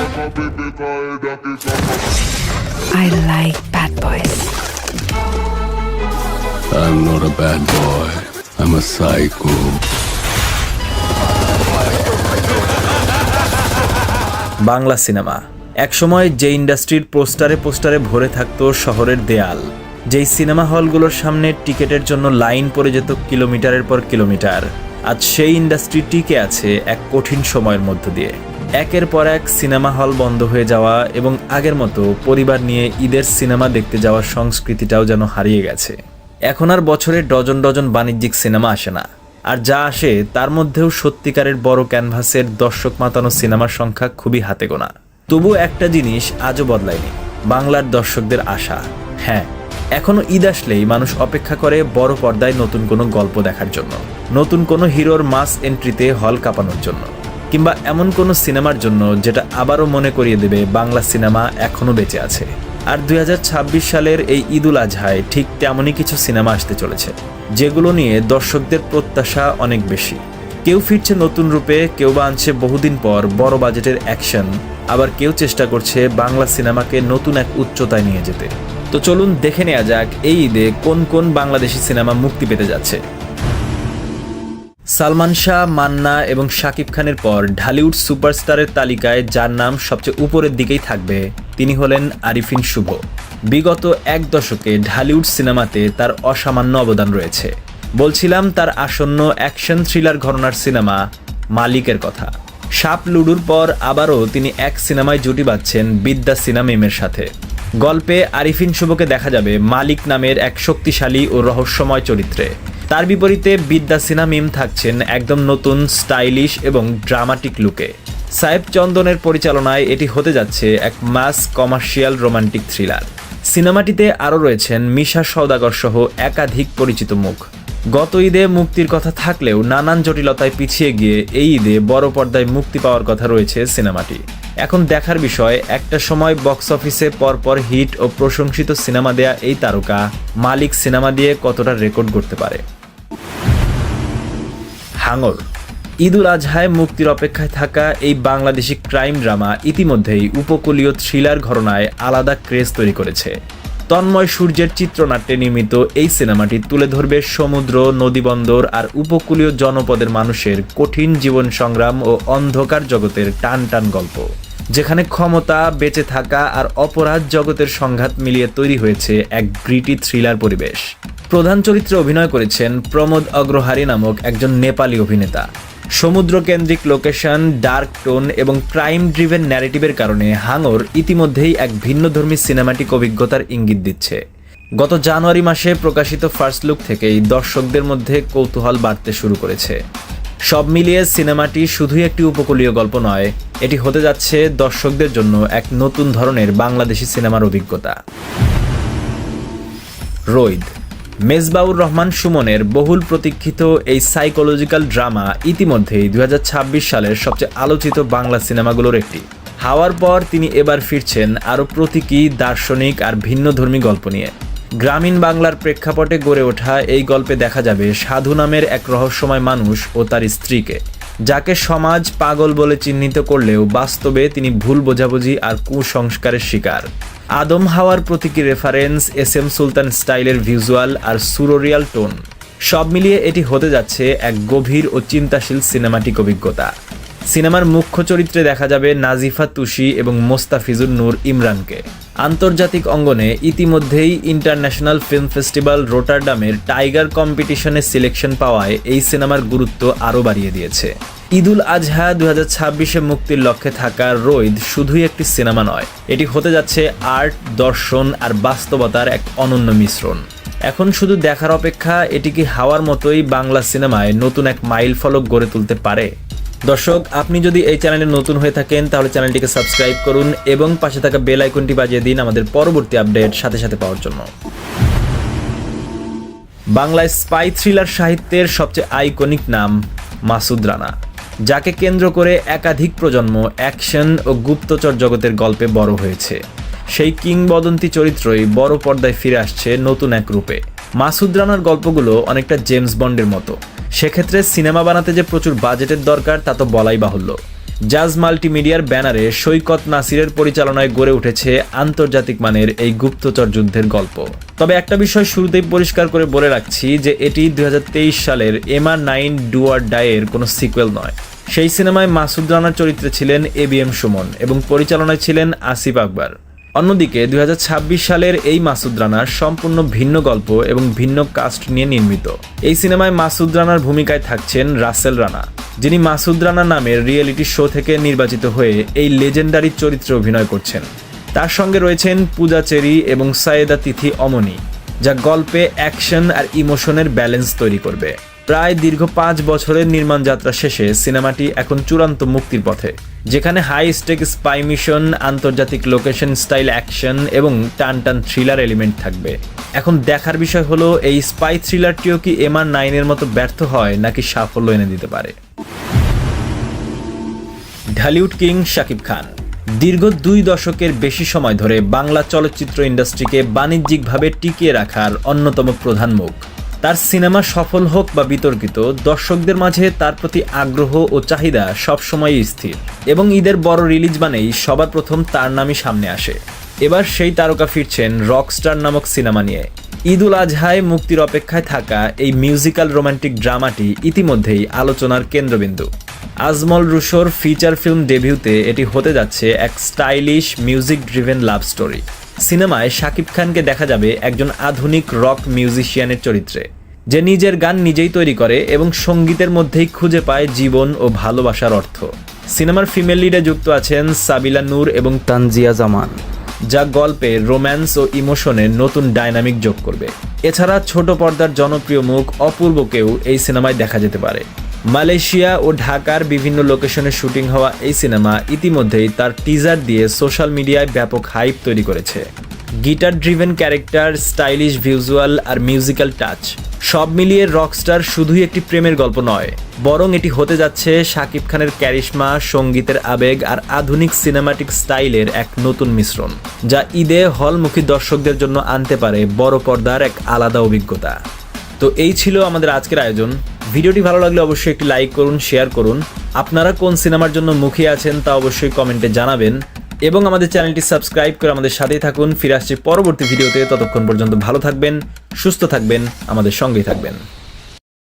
I like bad boys. I'm not a bad boy. I'm a psycho. Bangla cinema একসময় যে ইন্ডাস্ট্রির পোস্টারে পোস্টারে ভরে থাকতো শহরের দেয়াল, যেই সিনেমা হলগুলোর সামনে টিকিটের জন্য লাইন পড়ে যেত কিলোমিটারের পর কিলোমিটার, আজ সেই ইন্ডাস্ট্রি টিকে আছে এক কঠিন সময়ের মধ্য দিয়ে। একের পর এক সিনেমা হল বন্ধ হয়ে যাওয়া এবং আগের মতো পরিবার নিয়ে ঈদের সিনেমা দেখতে যাওয়ার সংস্কৃতিটাও যেন হারিয়ে গেছে। এখন আর বছরে ডজন ডজন বাণিজ্যিক সিনেমা আসে না, আর যা আসে তার মধ্যেও সত্যিকারের বড় ক্যানভাসের দর্শক মাতানো সিনেমার সংখ্যা খুবই হাতে গোনা। তবু একটা জিনিস আজও বদলায়নি, বাংলার দর্শকদের আশা। হ্যাঁ, এখনো ঈদ আসলেই মানুষ অপেক্ষা করে বড় পর্দায় নতুন কোনো গল্প দেখার জন্য, নতুন কোনো হিরোর মাস এন্ট্রিতে হল কাঁপানোর জন্য, কিংবা এমন কোনো সিনেমার জন্য যেটা আবারও মনে করিয়ে দেবে বাংলা সিনেমা এখনও বেঁচে আছে। আর 2026 সালের এই ঈদুল আজহায় ঠিক তেমনই কিছু সিনেমা আসতে চলেছে, যেগুলো নিয়ে দর্শকদের প্রত্যাশা অনেক বেশি। কেউ ফিরছে নতুন রূপে, কেউ বা আনছে বহুদিন পর বড় বাজেটের অ্যাকশন, আবার কেউ চেষ্টা করছে বাংলা সিনেমাকে নতুন এক উচ্চতায় নিয়ে যেতে। তো চলুন দেখে নেওয়া যাক এই ঈদে কোন কোন বাংলাদেশি সিনেমা মুক্তি পেতে যাচ্ছে। সালমান শাহ, মান্না এবং শাকিব খানের পর ঢালিউড সুপারস্টারের তালিকায় যার নাম সবচেয়ে উপরের দিকেই থাকবে, তিনি হলেন আরিফিন শুভ। বিগত এক দশকে ঢালিউড সিনেমাতে তার অসামান্য অবদান রয়েছে। বলছিলাম তার আসন্ন অ্যাকশন থ্রিলার ঘরানার সিনেমা মালিকের কথা। সাপ লুডুর পর আবারও তিনি এক সিনেমায় জুটি বাঁধছেন বিদ্যা সিনহা মিমের সাথে। গল্পে আরিফিন শুভকে দেখা যাবে মালিক নামের এক শক্তিশালী ও রহস্যময় চরিত্রে। তার বিপরীতে বিদ্যা সিনহা মিম থাকছেন একদম নতুন, স্টাইলিশ এবং ড্রামাটিক লুকে। সাহেব চন্দনের পরিচালনায় এটি হতে যাচ্ছে এক মাস কমার্শিয়াল রোমান্টিক থ্রিলার। সিনেমাটিতে আরও রয়েছেন মিশা সওদাগর সহ একাধিক পরিচিত মুখ। গত ঈদে মুক্তির কথা থাকলেও নানান জটিলতায় পিছিয়ে গিয়ে এই ঈদে বড় পর্দায় মুক্তি পাওয়ার কথা রয়েছে সিনেমাটি। এখন দেখার বিষয়, একটা সময় বক্স অফিসে পরপর হিট ও প্রশংসিত সিনেমা দেয়া এই তারকা মালিক সিনেমা দিয়ে কতটা রেকর্ড করতে পারে। হাঙর ঈদুল আজহায় মুক্তির অপেক্ষায় থাকা এই বাংলাদেশি ক্রাইম ড্রামা ইতিমধ্যেই উপকূলীয় থ্রিলার ঘরানায় আলাদা ক্রেজ তৈরি করেছে। তন্ময় সূর্যের চিত্রনাট্যে নির্মিত এই সিনেমাটি তুলে ধরবে সমুদ্র, নদীবন্দর আর উপকূলীয় জনপদের মানুষের কঠিন জীবন সংগ্রাম ও অন্ধকার জগতের টান টান গল্প, যেখানে ক্ষমতা, বেঁচে থাকা আর অপরাধ জগতের সংঘাত মিলিয়ে তৈরি হয়েছে এক গ্রিটি থ্রিলার পরিবেশ। প্রধান চরিত্রে অভিনয় করেছেন প্রমোদ অগ্রহারী নামক একজন নেপালি অভিনেতা। সমুদ্র কেন্দ্রিক লোকেশন, ডার্ক টোন এবং ক্রাইম ড্রিভেন ন্যারেটিভের কারণে হাঙর ইতিমধ্যেই এক ভিন্নধর্মী সিনেমাটিক অভিজ্ঞতার ইঙ্গিত দিচ্ছে। গত জানুয়ারি মাসে প্রকাশিত ফার্স্ট লুক থেকেই দর্শকদের মধ্যে কৌতূহল বাড়তে শুরু করেছে। সব মিলিয়ে সিনেমাটি শুধুই একটি উপকূলীয় গল্প নয়, এটি হতে যাচ্ছে দর্শকদের জন্য এক নতুন ধরনের বাংলাদেশি সিনেমার অভিজ্ঞতা। রৈদ মেজবাউর রহমান সুমনের বহুল প্রতীক্ষিত এই সাইকোলজিক্যাল ড্রামা ইতিমধ্যেই 2026 সালের সবচেয়ে আলোচিত বাংলা সিনেমাগুলোর একটি। হাওয়ার পর তিনি এবার ফিরছেন আরও প্রতীকী, দার্শনিক আর ভিন্নধর্মী গল্প নিয়ে। গ্রামীণ বাংলার প্রেক্ষাপটে গড়ে ওঠা এই গল্পে দেখা যাবে সাধু নামের এক রহস্যময় মানুষ ও তার স্ত্রীকে, যাকে সমাজ পাগল বলে চিহ্নিত করলেও বাস্তবে তিনি ভুল বোঝাবুঝি আর কুসংস্কারের শিকার। আদম হাওয়ার প্রতীকী রেফারেন্স, SM সুলতান স্টাইলের ভিজুয়াল আর সুররিয়াল টোন, সব মিলিয়ে এটি হতে যাচ্ছে এক গভীর ও চিন্তাশীল সিনেমাটিক অভিজ্ঞতা। সিনেমার মুখ্য চরিত্রে দেখা যাবে নাজিফা তুষি এবং মোস্তাফিজুর নূর ইমরানকে। আন্তর্জাতিক অঙ্গনে ইতিমধ্যেই ইন্টারন্যাশনাল ফিল্ম ফেস্টিভ্যাল রোটারডামের টাইগার কম্পিটিশনে সিলেকশন পাওয়ায় এই সিনেমার গুরুত্ব আরও বাড়িয়ে দিয়েছে। ঈদুল আজহা 2026-এ মুক্তির লক্ষ্যে থাকা রৈদ শুধুই একটি সিনেমা নয়, এটি হতে যাচ্ছে আর্ট, দর্শন আর বাস্তবতার এক অনন্য মিশ্রণ। এখন শুধু দেখার অপেক্ষা, এটি কি হাওয়ার মতোই বাংলা সিনেমায় নতুন এক মাইল ফলক গড়ে তুলতে পারে। দর্শক, আপনি যদি এই চ্যানেলে নতুন হয়ে থাকেন তাহলে চ্যানেলটিকে সাবস্ক্রাইব করুন এবং পাশে থাকা বেল আইকনটি বাজিয়ে দিন আমাদের পরবর্তী আপডেট সাথে সাথে পাওয়ার জন্য। বাংলায় স্পাই থ্রিলার সাহিত্যের সবচেয়ে আইকনিক নাম মাসুদ রানা, যাকে কেন্দ্র করে একাধিক প্রজন্ম অ্যাকশন ও গুপ্তচর জগতের গল্পে বড় হয়েছে। সেই কিংবদন্তি চরিত্রই বড় পর্দায় ফিরে আসছে নতুন এক রূপে। মাসুদ রানার গল্পগুলো অনেকটা জেমস বন্ডের মতো। সেক্ষেত্রে সিনেমা বানাতে যে প্রচুর বাজেটের দরকার তা তো বলাই বাহুল্য। জাজ মাল্টিমিডিয়ার ব্যানারে সৈকত নাসিরের পরিচালনায় গড়ে উঠেছে আন্তর্জাতিক মানের এই গুপ্তচর যুদ্ধের গল্প। তবে একটা বিষয় শুরুতেই পরিষ্কার করে বলে রাখছি যে এটি 2023 সালের MR9 ডু অর ডাই এর কোনো সিকুয়েল নয়। সেই সিনেমায় মাসুদ রানার চরিত্রে ছিলেন ABM সুমন এবং পরিচালনায় ছিলেন আসিফ আকবর। অন্যদিকে 2026 সালের এই মাসুদ রানার সম্পূর্ণ ভিন্ন গল্প এবং ভিন্ন কাস্ট নিয়ে নির্মিত। এই সিনেমায় মাসুদ রানার ভূমিকায় থাকছেন রাসেল রানা, যিনি মাসুদ রানা নামের রিয়েলিটি শো থেকে নির্বাচিত হয়ে এই লেজেন্ডারি চরিত্রে অভিনয় করছেন। তার সঙ্গে রয়েছেন পূজা চেরি এবং সায়েদা তিথি অমনি, যা গল্পে অ্যাকশন আর ইমোশনের ব্যালেন্স তৈরি করবে। প্রায় দীর্ঘ 5 বছরের নির্মাণ যাত্রা শেষে সিনেমাটি এখন চূড়ান্ত মুক্তির পথে, যেখানে হাই স্টেক স্পাই মিশন, আন্তর্জাতিক লোকেশন স্টাইল অ্যাকশন এবং টান থ্রিলার এলিমেন্ট থাকবে। এখন দেখার বিষয় হলো এই স্পাই থ্রিলারটিও কি MR9 এর মতো ব্যর্থ হয় নাকি সাফল্য এনে দিতে পারে। ঢালিউড কিং শাকিব খান দীর্ঘ 2 দশকের বেশি সময় ধরে বাংলা চলচ্চিত্র ইন্ডাস্ট্রিকে বাণিজ্যিকভাবে টিকিয়ে রাখার অন্যতম প্রধান মুখ। তার সিনেমা সফল হোক বা বিতর্কিত, দর্শকদের মাঝে তার প্রতি আগ্রহ ও চাহিদা সবসময়ই স্থির এবং ঈদের বড় রিলিজ মানেই সবার প্রথম তার নামই সামনে আসে। এবার সেই তারকা ফিরছেন রকস্টার নামক সিনেমা নিয়ে। ঈদ উল আজহায় মুক্তির অপেক্ষায় থাকা এই মিউজিক্যাল রোমান্টিক ড্রামাটি ইতিমধ্যেই আলোচনার কেন্দ্রবিন্দু। আজমল রুশোর ফিচার ফিল্ম ডেবিউতে এটি হতে যাচ্ছে এক stylish music driven love story. সিনেমায় শাকিব খানকে দেখা যাবে একজন আধুনিক রক মিউজিশিয়ানের চরিত্রে, যে নিজের গান নিজেই তৈরি করে এবং সঙ্গীতের মধ্যেই খুঁজে পায় জীবন ও ভালোবাসার অর্থ। সিনেমার ফিমেল লিডে যুক্ত আছেন সাবিলা নূর এবং তানজিয়া জামান, যা গল্পে রোম্যান্স ও ইমোশনের নতুন ডায়নামিক যোগ করবে। এছাড়া ছোট পর্দার জনপ্রিয় মুখ অপূর্বকেও এই সিনেমায় দেখা যেতে পারে। মালয়েশিয়া ও ঢাকার বিভিন্ন লোকেশনে শুটিং হওয়া এই সিনেমা ইতিমধ্যেই তার টিজার দিয়ে সোশ্যাল মিডিয়ায় ব্যাপক হাইপ তৈরি করেছে। Guitar driven character, stylish visual আর মিউজিক্যাল টাচ সব মিলিয়ে রকস্টার শুধুই একটি প্রেমের গল্প নয়, বরং এটি হতে যাচ্ছে শাকিব খানের ক্যারিশমা, সঙ্গীতের আবেগ আর আধুনিক সিনেমাটিক স্টাইলের এক নতুন মিশ্রণ, যা ঈদে হলমুখী দর্শকদের জন্য আনতে পারে বড় পর্দার এক আলাদা অভিজ্ঞতা। তো এই ছিল আমাদের আজকের আয়োজন। ভিডিওটি ভালো লাগলে অবশ্যই একটি লাইক করুন, শেয়ার করুন। আপনারা কোন সিনেমার জন্য মুখিয়ে আছেন তা অবশ্যই কমেন্টে জানাবেন এবং আমাদের চ্যানেলটি সাবস্ক্রাইব করে আমাদের সাথেই থাকুন। ফিরে আসছি পরবর্তী ভিডিওতে। ততক্ষণ পর্যন্ত ভালো থাকবেন, সুস্থ থাকবেন, আমাদের সঙ্গেই থাকবেন।